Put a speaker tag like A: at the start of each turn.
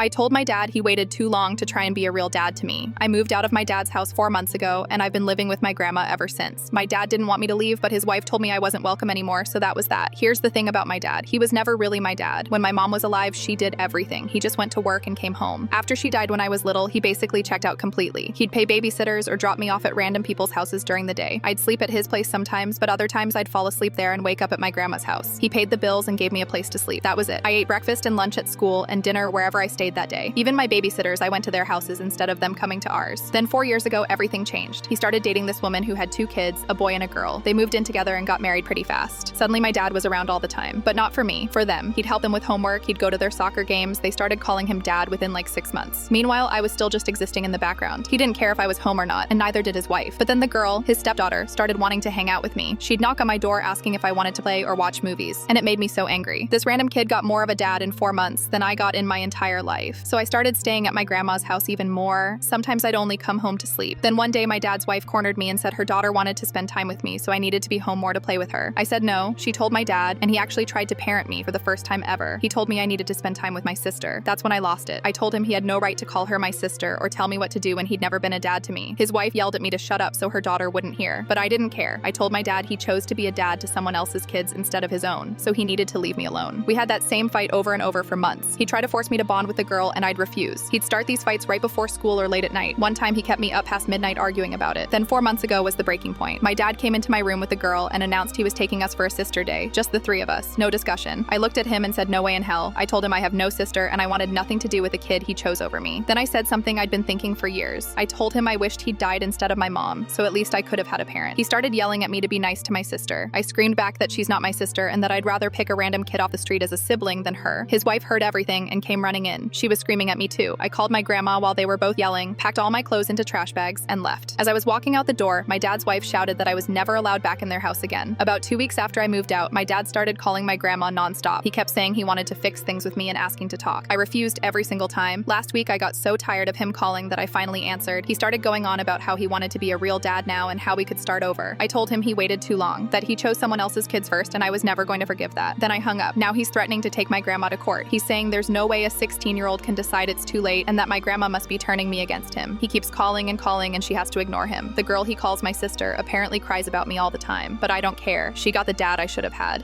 A: I told my dad he waited too long to try and be a real dad to me. I moved out of my dad's house 4 months ago, and I've been living with my grandma ever since. My dad didn't want me to leave, but his wife told me I wasn't welcome anymore, so that was that. Here's the thing about my dad. He was never really my dad. When my mom was alive, she did everything. He just went to work and came home. After she died when I was little, he basically checked out completely. He'd pay babysitters or drop me off at random people's houses during the day. I'd sleep at his place sometimes, but other times I'd fall asleep there and wake up at my grandma's house. He paid the bills and gave me a place to sleep. That was it. I ate breakfast and lunch at school and dinner wherever I stayed that day. Even my babysitters, I went to their houses instead of them coming to ours. Then 4 years ago, everything changed. He started dating this woman who had 2 kids, a boy and a girl. They moved in together and got married pretty fast. Suddenly my dad was around all the time, but not for me, for them. He'd help them with homework, he'd go to their soccer games. They started calling him dad within like 6 months. Meanwhile, I was still just existing in the background. He didn't care if I was home or not, and neither did his wife. But then the girl, his stepdaughter, started wanting to hang out with me. She'd knock on my door asking if I wanted to play or watch movies, and it made me so angry. This random kid got more of a dad in 4 months than I got in my entire life. So I started staying at my grandma's house even more. Sometimes I'd only come home to sleep. Then one day my dad's wife cornered me and said her daughter wanted to spend time with me, so I needed to be home more to play with her. I said no. She told my dad, and he actually tried to parent me for the first time ever. He told me I needed to spend time with my sister. That's when I lost it. I told him he had no right to call her my sister or tell me what to do when he'd never been a dad to me. His wife yelled at me to shut up so her daughter wouldn't hear, but I didn't care. I told my dad he chose to be a dad to someone else's kids instead of his own, so he needed to leave me alone. We had that same fight over and over for months. He'd try to force me to bond with the girl, and I'd refuse. He'd start these fights right before school or late at night. One time he kept me up past midnight arguing about it. Then 4 months ago was the breaking point. My dad came into my room with the girl and announced he was taking us for a sister day, just the 3 of us, no discussion. I looked at him and said no way in hell. I told him I have no sister and I wanted nothing to do with the kid he chose over me. Then I said something I'd been thinking for years. I told him I wished he'd died instead of my mom, so at least I could have had a parent. He started yelling at me to be nice to my sister. I screamed back that she's not my sister and that I'd rather pick a random kid off the street as a sibling than her. His wife heard everything and came running in. She was screaming at me too. I called my grandma while they were both yelling, packed all my clothes into trash bags, and left. As I was walking out the door, my dad's wife shouted that I was never allowed back in their house again. About 2 weeks after I moved out, my dad started calling my grandma nonstop. He kept saying he wanted to fix things with me and asking to talk. I refused every single time. Last week, I got so tired of him calling that I finally answered. He started going on about how he wanted to be a real dad now and how we could start over. I told him he waited too long, that he chose someone else's kids first, and I was never going to forgive that. Then I hung up. Now he's threatening to take my grandma to court. He's saying there's no way a 16-year-old can decide it's too late and that my grandma must be turning me against him. He keeps calling and she has to ignore him. The girl he calls my sister apparently cries about me all the time, but I don't care. She got the dad I should have had.